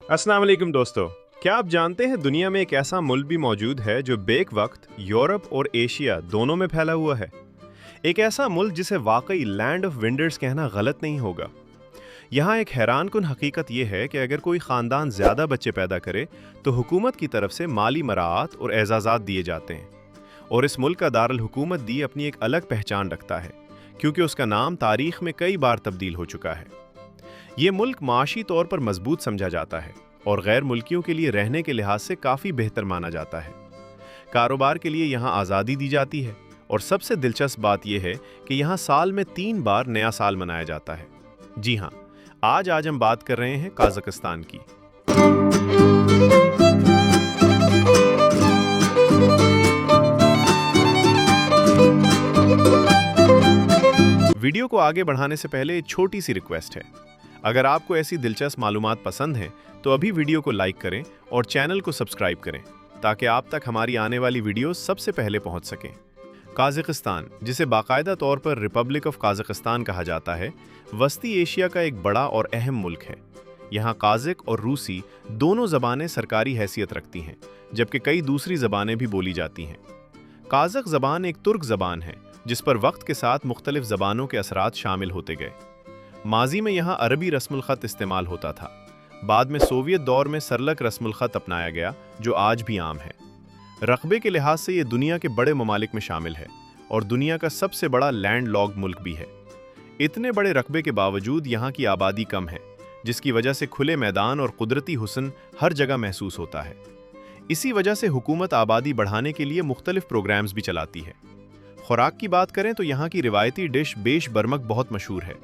अस्सलाम वालेकुम दोस्तों। क्या आप जानते हैं दुनिया में एक ऐसा मुल्क भी मौजूद है जो बेक वक्त यूरोप और एशिया दोनों में फैला हुआ है। एक ऐसा मुल्क जिसे वाकई लैंड ऑफ विंडर्स कहना गलत नहीं होगा। यहाँ एक हैरान कुन हकीकत यह है कि अगर कोई ख़ानदान ज़्यादा बच्चे पैदा करे तो हुकूमत की तरफ से माली मराआत और एजाज़ात दिए जाते हैं। और इस मुल्क का दारुल हुकूमत दी अपनी एक अलग पहचान रखता है, क्योंकि उसका नाम तारीख़ में कई बार तब्दील हो चुका है। ये मुल्क माशी तौर पर मजबूत समझा जाता है और गैर मुल्कियों के लिए रहने के लिहाज से काफ़ी बेहतर माना जाता है। कारोबार के लिए यहाँ आज़ादी दी जाती है और सबसे दिलचस्प बात यह है कि यहाँ साल में 3 बार नया साल मनाया जाता है। जी हाँ, आज हम बात कर रहे हैं काज़ाकिस्तान की। वीडियो को आगे बढ़ाने से पहले एक छोटी सी रिक्वेस्ट है। अगर आपको ऐसी दिलचस्प मालूमात पसंद हैं तो अभी वीडियो को लाइक करें और चैनल को सब्सक्राइब करें ताकि आप तक हमारी आने वाली वीडियो सबसे पहले पहुंच सकें। काज़ाकिस्तान, जिसे बाकायदा तौर पर रिपब्लिक ऑफ काज़ाकिस्तान कहा जाता है, वस्ती एशिया का एक बड़ा और अहम मुल्क है। यहाँ काज़िक और रूसी दोनों ज़बानें सरकारी हैसियत रखती हैं, जबकि कई दूसरी ज़बानें भी बोली जाती हैं। काज़क ज़बान एक तुर्क ज़बान है जिस पर वक्त के साथ मुख्तलिफ ज़बानों के असरात शामिल होते गए। माजी में यहाँ अरबी रस्मुल ख़त इस्तेमाल होता था। बाद में सोवियत दौर में सरलक रस्मुल ख़त अपनाया गया, जो आज भी आम है। रकबे के लिहाज से ये दुनिया के बड़े ममालिक में शामिल है और दुनिया का सबसे बड़ा लैंड लॉक्ड मुल्क भी है। इतने बड़े रकबे के बावजूद यहाँ की आबादी कम है, जिसकी वजह से खुले मैदान और कुदरती हुस्न हर जगह महसूस होता है। इसी वजह से हुकूमत आबादी बढ़ाने के लिए मुख्तलिफ प्रोग्राम्स भी चलाती है। खुराक की बात करें तो यहाँ की रिवायती डिश बेश बर्मक बहुत मशहूर है,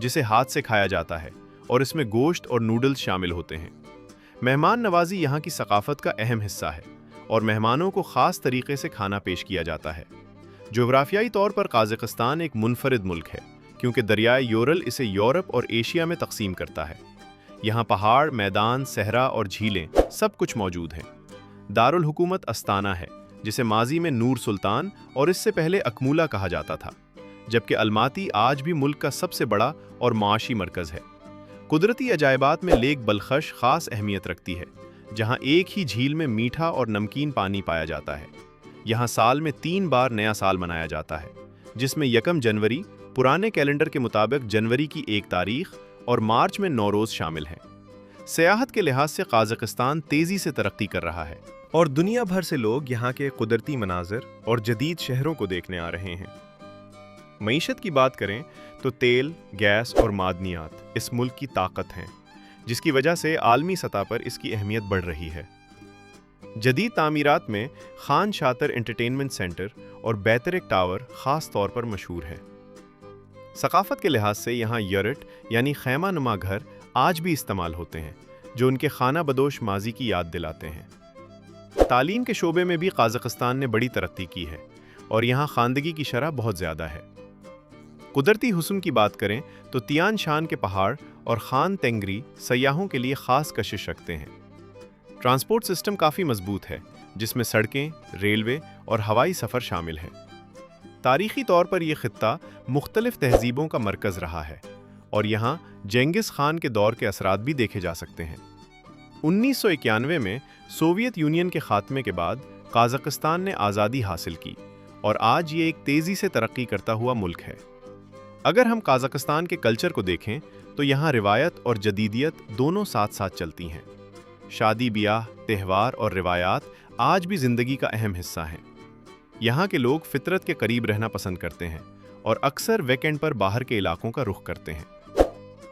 जिसे हाथ से खाया जाता है और इसमें गोश्त और नूडल्स शामिल होते हैं। मेहमान नवाजी यहाँ की सकाफत का अहम हिस्सा है और मेहमानों को ख़ास तरीके से खाना पेश किया जाता है। जोग्राफियाई तौर पर काज़ाकिस्तान एक मुनफरिद मुल्क है, क्योंकि दरियाए यूरल इसे यूरोप और एशिया में तकसीम करता है। यहाँ पहाड़, मैदान, सहरा और झीलें सब कुछ मौजूद हैं। दारुल हुकूमत अस्ताना है, जिसे माजी में नूर सुल्तान और इससे पहले अकमूला कहा जाता था, जबकि अलमाती आज भी मुल्क का सबसे बड़ा और माशी मरकज़ है। कुदरती अजायबात में लेक बलखश ख़ास अहमियत रखती है, जहाँ एक ही झील में मीठा और नमकीन पानी पाया जाता है। यहाँ साल में 3 बार नया साल मनाया जाता है, जिसमें 1 जनवरी पुराने कैलेंडर के मुताबिक जनवरी की 1 तारीख और मार्च में नौरोज़ शामिल हैं। सियाहत के लिहाज से काज़ाकिस्तान तेज़ी से तरक्की कर रहा है और दुनिया भर से लोग यहाँ के कुदरती मनाज़र और जदीद शहरों को देखने आ रहे हैं। मईशत की बात करें तो तेल, गैस और मादनियात इस मुल्क की ताकत हैं, जिसकी वजह से आलमी सतह पर इसकी अहमियत बढ़ रही है। जदीद तामीरात में खान शातर एंटरटेनमेंट सेंटर और बैतरेक टावर ख़ास तौर पर मशहूर है। सकाफत के लिहाज से यहाँ यरट यानी खैमा नुमा घर आज भी इस्तेमाल होते हैं, जो उनके खाना बदोश माजी की याद दिलाते हैं। तालीम के शोबे में भी काज़ाकिस्तान ने बड़ी तरक्की की है और यहाँ खानदगी की शरह बहुत ज़्यादा है। कुदरती हुस्न की बात करें तो तियान शान के पहाड़ और खान तेंगरी सयाहों के लिए ख़ास कशिश रखते हैं। ट्रांसपोर्ट सिस्टम काफ़ी मजबूत है, जिसमें सड़कें, रेलवे और हवाई सफ़र शामिल हैं। तारीख़ी तौर पर यह ख़ित्ता मुख्तलिफ़ तहज़ीबों का मरकज़ रहा है और यहाँ जेंगिस खान के दौर के असरात भी देखे जा सकते हैं। 1991 में सोवियत यूनियन के ख़ात्मे के बाद काज़ाकिस्तान ने आज़ादी हासिल की और आज ये एक तेज़ी से तरक्की करता हुआ मुल्क है। अगर हम काज़ाकिस्तान के कल्चर को देखें तो यहाँ रिवायत और जदीदियत दोनों साथ साथ चलती हैं। शादी ब्याह, त्यौहार और रिवायात आज भी ज़िंदगी का अहम हिस्सा हैं। यहाँ के लोग फितरत के करीब रहना पसंद करते हैं और अक्सर वीकेंड पर बाहर के इलाकों का रुख करते हैं।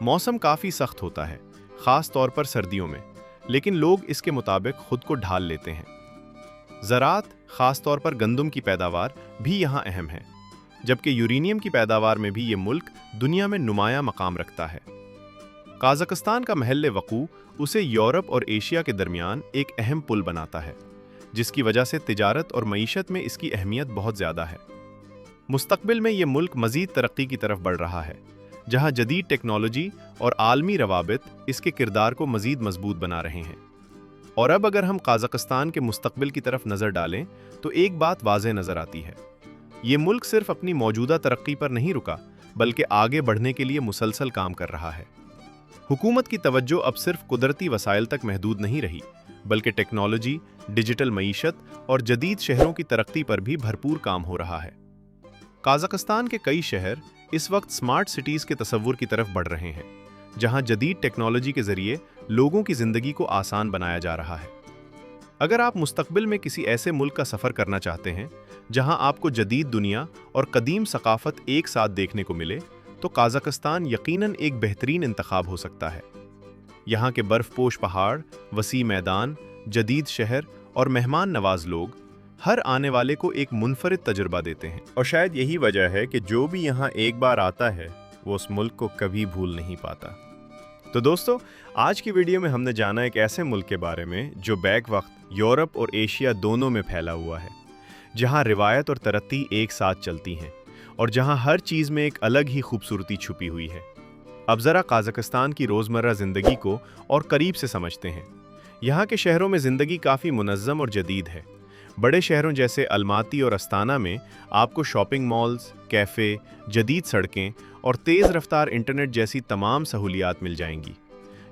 मौसम काफ़ी सख्त होता है, ख़ास तौर पर सर्दियों में, लेकिन लोग इसके मुताबिक खुद को ढाल लेते हैं। ज़राअत, ख़ास तौर पर गंदम की पैदावार भी यहाँ अहम है, जबकि यूरेनियम की पैदावार में भी ये मुल्क दुनिया में नुमायां मकाम रखता है। काज़ाकिस्तान का महल वक़ू उसे यूरोप और एशिया के दरमियान एक अहम पुल बनाता है, जिसकी वजह से तिजारत और मईशत में इसकी अहमियत बहुत ज़्यादा है। मुस्तक़बिल में ये मुल्क मज़ीद तरक्की की तरफ बढ़ रहा है, जहाँ जदीद टेक्नोलॉजी और आलमी रवाबित इसके किरदार को मज़ीद मजबूत बना रहे हैं। और अब अगर हम काज़ाकिस्तान के मुस्तक़बिल की तरफ नज़र डालें तो एक बात वाज़ेह नज़र आती है। ये मुल्क सिर्फ अपनी मौजूदा तरक्की पर नहीं रुका, बल्कि आगे बढ़ने के लिए मुसलसल काम कर रहा है। हुकूमत की तवज्जो अब सिर्फ कुदरती वसाइल तक महदूद नहीं रही, बल्कि टेक्नोलॉजी, डिजिटल मईशत और जदीद शहरों की तरक्की पर भी भरपूर काम हो रहा है। काज़ाकिस्तान के कई शहर इस वक्त स्मार्ट सिटीज़ के तसव्वुर की तरफ बढ़ रहे हैं, जहां जदीद टेक्नोलॉजी के ज़रिए लोगों की ज़िंदगी को आसान बनाया जा रहा है। अगर आप मुस्तकबिल में किसी ऐसे मुल्क का सफ़र करना चाहते हैं जहां आपको जदीद दुनिया और कदीम सकाफत एक साथ देखने को मिले, तो काज़ाकिस्तान यकीनन एक बेहतरीन इंतखाब हो सकता है। यहाँ के बर्फ़पोश पहाड़, वसी मैदान, जदीद शहर और मेहमान नवाज लोग हर आने वाले को एक मुनफरिद तजुर्बा देते हैं, और शायद यही वजह है कि जो भी यहाँ एक बार आता है वो उस मुल्क को कभी भूल नहीं पाता। तो दोस्तों, आज की वीडियो में हमने जाना एक ऐसे मुल्क के बारे में जो बैक वक्त यूरोप और एशिया दोनों में फैला हुआ है, जहाँ रिवायत और तरक्की एक साथ चलती हैं और जहाँ हर चीज़ में एक अलग ही खूबसूरती छुपी हुई है। अब ज़रा काज़ाकिस्तान की रोज़मर्रा ज़िंदगी को और करीब से समझते हैं। यहाँ के शहरों में ज़िंदगी काफ़ी मुनज़्ज़म और जदीद है। बड़े शहरों जैसे अलमाती और अस्ताना में आपको शॉपिंग मॉल्स, कैफ़े, जदीद सड़कें और तेज़ रफ्तार इंटरनेट जैसी तमाम सहूलियात मिल जाएंगी,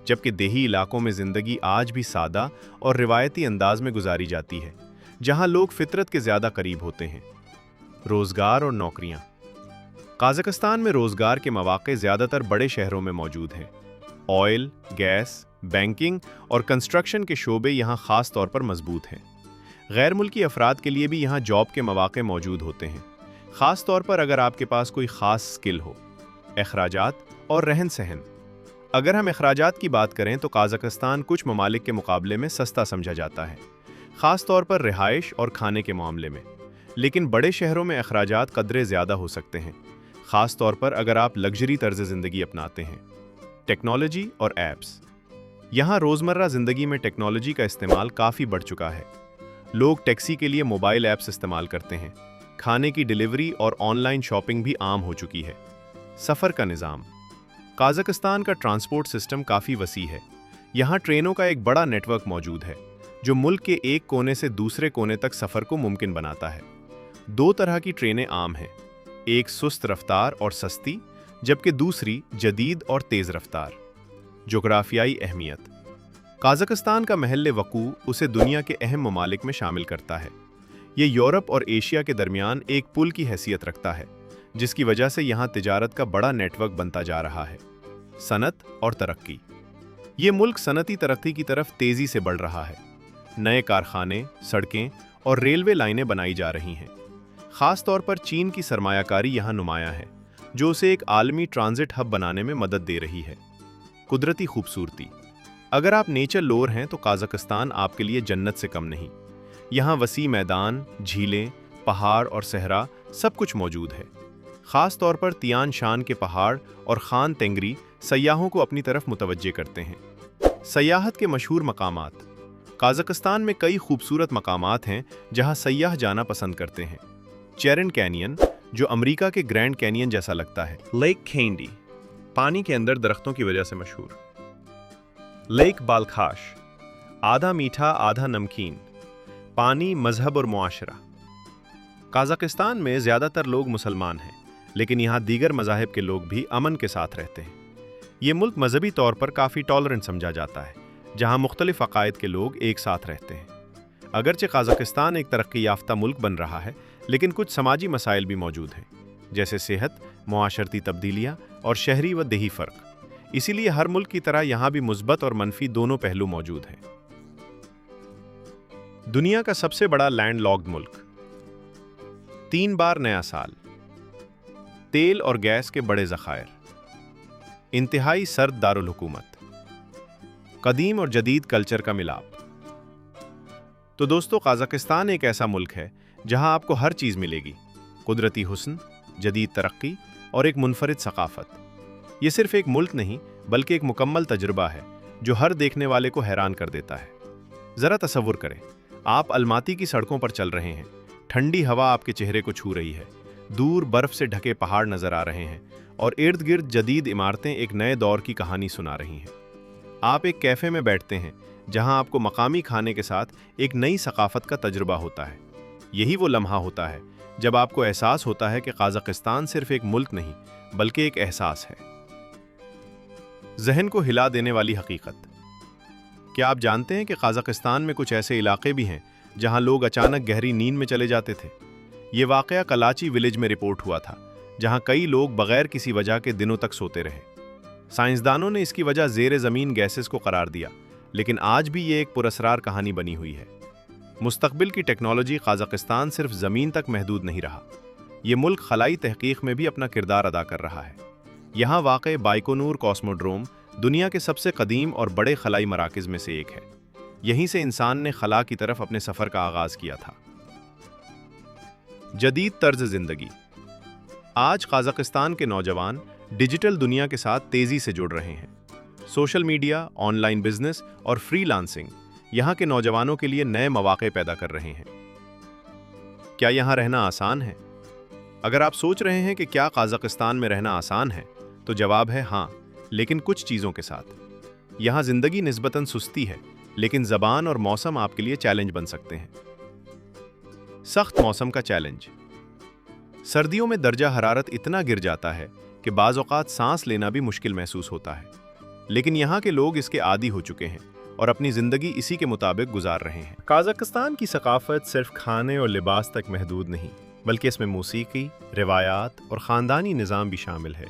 जबकि देही इलाकों में ज़िंदगी आज भी सादा और रिवायती अंदाज में गुजारी जाती है, जहाँ लोग फितरत के ज़्यादा करीब होते हैं। रोज़गार और नौकरियाँ। काज़ाकिस्तान में रोज़गार के मौक़े ज़्यादातर बड़े शहरों में मौजूद हैं। ऑयल, गैस, बैंकिंग और कंस्ट्रक्शन के शोबे यहाँ ख़ास तौर पर मजबूत हैं। गैर मुल्की अफराद के लिए भी यहाँ जॉब के मौक़े मौजूद होते हैं, ख़ास तौर पर अगर आपके पास कोई ख़ास स्किल हो। अखराजात और रहन सहन। अगर हम अखराजात की बात करें तो काज़ाकिस्तान कुछ ममालिक के मुकाबले में सस्ता समझा जाता है, ख़ास तौर पर रिहाइश और खाने के मामले में। लेकिन बड़े शहरों में अखराजात कदरे ज़्यादा हो सकते हैं, ख़ास तौर पर अगर आप लग्जरी तर्ज ज़िंदगी अपनाते हैं। टेक्नोलॉजी और ऐप्स। यहाँ रोज़मर्रा ज़िंदगी में टेक्नोलॉजी का इस्तेमाल काफ़ी बढ़ चुका है। लोग टैक्सी के लिए मोबाइल ऐप्स इस्तेमाल करते हैं। खाने की डिलीवरी और ऑनलाइन शॉपिंग भी आम हो चुकी है। सफ़र का निज़ाम। काज़ाकिस्तान का ट्रांसपोर्ट सिस्टम काफ़ी वसी है। यहाँ ट्रेनों का एक बड़ा नेटवर्क मौजूद है, जो मुल्क के एक कोने से दूसरे कोने तक सफ़र को मुमकिन बनाता है। दो तरह की ट्रेनें आम हैं, एक सुस्त रफ्तार और सस्ती, जबकि दूसरी जदीद और तेज़ रफ्तार। जोग्राफियाई अहमियत। काज़ाकिस्तान का महल वक़ू उसे दुनिया के अहम ममालिक में शामिल करता है। ये यूरोप और एशिया के दरमियान एक पुल की हैसियत रखता है, जिसकी वजह से यहाँ तिजारत का बड़ा नेटवर्क बनता जा रहा है। सनत और तरक्की। ये मुल्क सनती तरक्की की तरफ तेज़ी से बढ़ रहा है। नए कारखाने, सड़कें और रेलवे लाइनें बनाई जा रही हैं। ख़ास तौर पर चीन की सरमायाकारी यहाँ नुमायाँ है, जो उसे एक आलमी ट्रांजिट हब बनाने में मदद दे रही है। कुदरती खूबसूरती। अगर आप नेचर लोर हैं तो काज़ाकिस्तान आपके लिए जन्नत से कम नहीं। यहाँ वसी मैदान, झीलें, पहाड़ और सहरा सब कुछ मौजूद है। ख़ास तौर पर तियान शान के पहाड़ और खान तेंगरी सयाहों को अपनी तरफ मुतवज्जे करते हैं। सयाहत के मशहूर मकामात। काज़ाकिस्तान में कई खूबसूरत मकामात हैं जहाँ सयाह जाना पसंद करते हैं। चेरन कैनियन, जो अमेरिका के ग्रैंड कैनियन जैसा लगता है। लेक कैंडी, पानी के अंदर दरख्तों की वजह से मशहूर। लेक बालखाश, आधा मीठा आधा नमकीन, पानी, मजहब और मुआशरा। काज़ाकिस्तान में ज़्यादातर लोग मुसलमान हैं, लेकिन यहाँ दीगर मज़ाहिब के लोग भी अमन के साथ रहते हैं। ये मुल्क मजहबी तौर पर काफ़ी टॉलरेंट समझा जाता है, जहाँ मुख्तलिफ अकायद के लोग एक साथ रहते हैं। अगरचे काज़ाकिस्तान एक तरक्की याफ्ता मुल्क बन रहा है, लेकिन कुछ समाजी मसाइल भी मौजूद हैं, जैसे सेहत, मुआशरती तब्दीलियाँ और शहरी व देही फ़र्क। इसीलिए हर मुल्क की तरह यहाँ भी मुस्बत और मनफी दोनों पहलू मौजूद हैं। दुनिया का सबसे बड़ा लैंडलॉक्ड मुल्क। 3 बार नया साल। तेल और गैस के बड़े ज़खायर। इंतहाई सर्द दारुल हुकूमत। कदीम और जदीद कल्चर का मिलाप। तो दोस्तों, काज़ाकिस्तान एक ऐसा मुल्क है जहां आपको हर चीज़ मिलेगी। कुदरती हुस्न, जदीद तरक्की और एक मुनफरिद सकाफ़त। ये सिर्फ एक मुल्क नहीं, बल्कि एक मुकम्मल तजुर्बा है जो हर देखने वाले को हैरान कर देता है। ज़रा तसव्वुर करें, आप अलमाती की सड़कों पर चल रहे हैं, ठंडी हवा आपके चेहरे को छू रही है, दूर बर्फ़ से ढके पहाड़ नज़र आ रहे हैं और इर्द गिर्द जदीद इमारतें एक नए दौर की कहानी सुना रही हैं। आप एक कैफ़े में बैठते हैं जहां आपको मकामी खाने के साथ एक नई सकाफ़त का तजुर्बा होता है। यही वो लम्हा होता है जब आपको एहसास होता है कि काज़ाकिस्तान सिर्फ एक मुल्क नहीं, बल्कि एक एहसास है। जहन को हिला देने वाली हकीकत। क्या आप जानते हैं कि कजाकिस्तान में कुछ ऐसे इलाके भी हैं जहां लोग अचानक गहरी नींद में चले जाते थे? ये वाकया कलाची विलेज में रिपोर्ट हुआ था, जहां कई लोग बगैर किसी वजह के दिनों तक सोते रहे। साइंसदानों ने इसकी वजह ज़ेरे ज़मीन गैसेस को करार दिया, लेकिन आज भी ये एक पुरअसरार कहानी बनी हुई है। मुस्तकबिल की टेक्नोलॉजी कजाकिस्तान सिर्फ ज़मीन तक महदूद नहीं रहा, ये मुल्क खलाई तहकीक में भी अपना किरदार अदा कर रहा है। यहाँ वाक़े बाइकोनूर कॉस्मोड्रोम दुनिया के सबसे कदीम और बड़े खलाई मराकज़ में से एक है। यहीं से इंसान ने खला की तरफ अपने सफ़र का आगाज़ किया था। जदीद तर्ज ज़िंदगी। आज कजाकिस्तान के नौजवान डिजिटल दुनिया के साथ तेज़ी से जुड़ रहे हैं। सोशल मीडिया, ऑनलाइन बिजनेस और फ्रीलांसिंग यहाँ के नौजवानों के लिए नए मौक़े पैदा कर रहे हैं। क्या यहाँ रहना आसान है? अगर आप सोच रहे हैं कि क्या कजाकिस्तान में रहना आसान है, तो जवाब है हाँ, लेकिन कुछ चीज़ों के साथ। यहाँ ज़िंदगी निस्बतन सुस्ती है, लेकिन ज़बान और मौसम आपके लिए चैलेंज बन सकते हैं। सख्त मौसम का चैलेंज। सर्दियों में दर्जा हरारत इतना गिर जाता है कि बाज़ औक़ात सांस लेना भी मुश्किल महसूस होता है, लेकिन यहाँ के लोग इसके आदी हो चुके हैं और अपनी ज़िंदगी इसी के मुताबिक गुजार रहे हैं। कजाकिस्तान की सकाफ़त सिर्फ खाने और लिबास तक महदूद नहीं, बल्कि इसमें मूसीकी, रिवायात और ख़ानदानी निज़ाम भी शामिल है।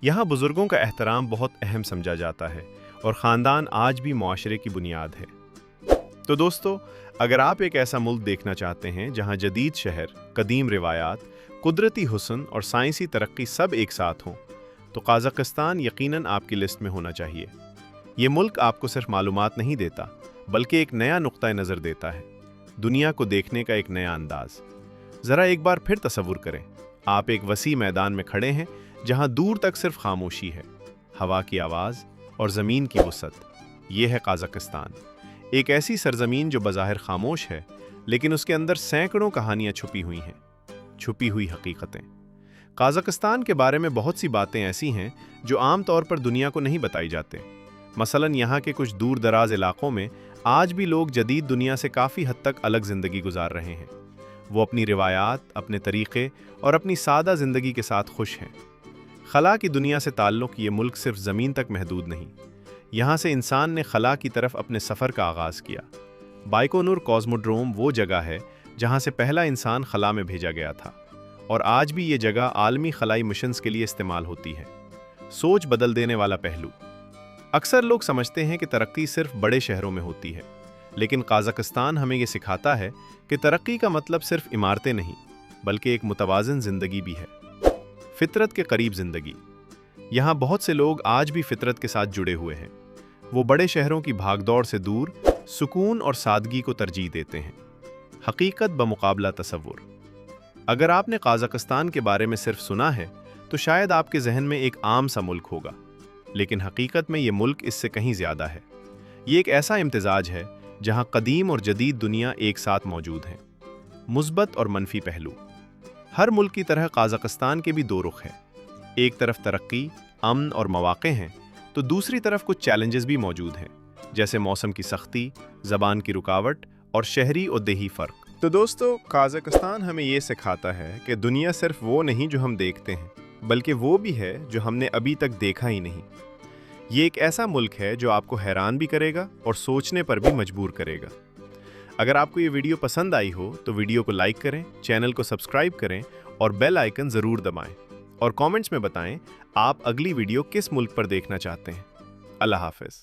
यहाँ बुज़ुर्गों का एहतराम बहुत अहम समझा जाता है और ख़ानदान आज भी मुआशरे की बुनियाद है। तो दोस्तों, अगर आप एक ऐसा मुल्क देखना चाहते हैं जहाँ जदीद शहर, कदीम रिवायात, कुदरती हुस्न और साइंसी तरक्की सब एक साथ हों, तो कजाकिस्तान यकीनन आपकी लिस्ट में होना चाहिए। ये मुल्क आपको सिर्फ मालूमात नहीं देता, बल्कि एक नया नुक्ता नज़र देता है, दुनिया को देखने का एक नया अंदाज़। ज़रा एक बार फिर तसव्वुर करें, आप एक वसी मैदान में खड़े हैं जहाँ दूर तक सिर्फ खामोशी है, हवा की आवाज़ और ज़मीन की वसअत। ये है कजाकिस्तान, एक ऐसी सरजमीन जो बज़ाहिर खामोश है, लेकिन उसके अंदर सैकड़ों कहानियाँ छुपी हुई हैं, छुपी हुई हकीकतें। कजाकिस्तान के बारे में बहुत सी बातें ऐसी हैं जो आम तौर पर दुनिया को नहीं बताई जाते। मसलन यहाँ के कुछ दूर दराज इलाकों में आज भी लोग जदीद दुनिया से काफ़ी हद तक अलग ज़िंदगी गुजार रहे हैं। वो अपनी रिवायात, अपने तरीक़े और अपनी सादा ज़िंदगी के साथ खुश हैं। खला की दुनिया से ताल्लुक़ ये मुल्क सिर्फ ज़मीन तक महदूद नहीं, यहाँ से इंसान ने खला की तरफ अपने सफ़र का आगाज़ किया। बाइकोनूर कॉस्मोड्रोम वो जगह है जहाँ से पहला इंसान खला में भेजा गया था, और आज भी ये जगह आलमी खलाई मिशंस के लिए इस्तेमाल होती है। सोच बदल देने वाला पहलू। अक्सर लोग समझते हैं कि तरक्की सिर्फ बड़े शहरों में होती है, लेकिन कजाकिस्तान हमें ये सिखाता है कि तरक्की का मतलब सिर्फ इमारतें नहीं, बल्कि एक मुतवाज़िन ज़िंदगी भी है। फितरत के करीब ज़िंदगी। यहाँ बहुत से लोग आज भी फितरत के साथ जुड़े हुए हैं। वो बड़े शहरों की भागदौड़ से दूर सुकून और सादगी को तरजीह देते हैं। हकीकत बमुकाबला तसव्वुर। अगर आपने कजाकिस्तान के बारे में सिर्फ सुना है, तो शायद आपके जहन में एक आम सा मुल्क होगा, लेकिन हकीकत में ये मुल्क इससे कहीं ज़्यादा है। ये एक ऐसा इम्तिजाज है जहाँ कदीम और जदीद दुनिया एक साथ मौजूद हैं। मुस्बत और मनफी पहलू। हर मुल्क की तरह कजाकिस्तान के भी दो रुख हैं। एक तरफ तरक्की, अमन और मौक़े हैं, तो दूसरी तरफ कुछ चैलेंजेस भी मौजूद हैं, जैसे मौसम की सख्ती, ज़बान की रुकावट और शहरी और देही फ़र्क। तो दोस्तों, कजाकिस्तान हमें ये सिखाता है कि दुनिया सिर्फ वो नहीं जो हम देखते हैं, बल्कि वो भी है जो हमने अभी तक देखा ही नहीं। ये एक ऐसा मुल्क है जो आपको हैरान भी करेगा और सोचने पर भी मजबूर करेगा। अगर आपको ये वीडियो पसंद आई हो तो वीडियो को लाइक करें, चैनल को सब्सक्राइब करें और बेल आइकन ज़रूर दबाएं, और कमेंट्स में बताएं आप अगली वीडियो किस मुल्क पर देखना चाहते हैं। अल्लाह हाफ़िज़।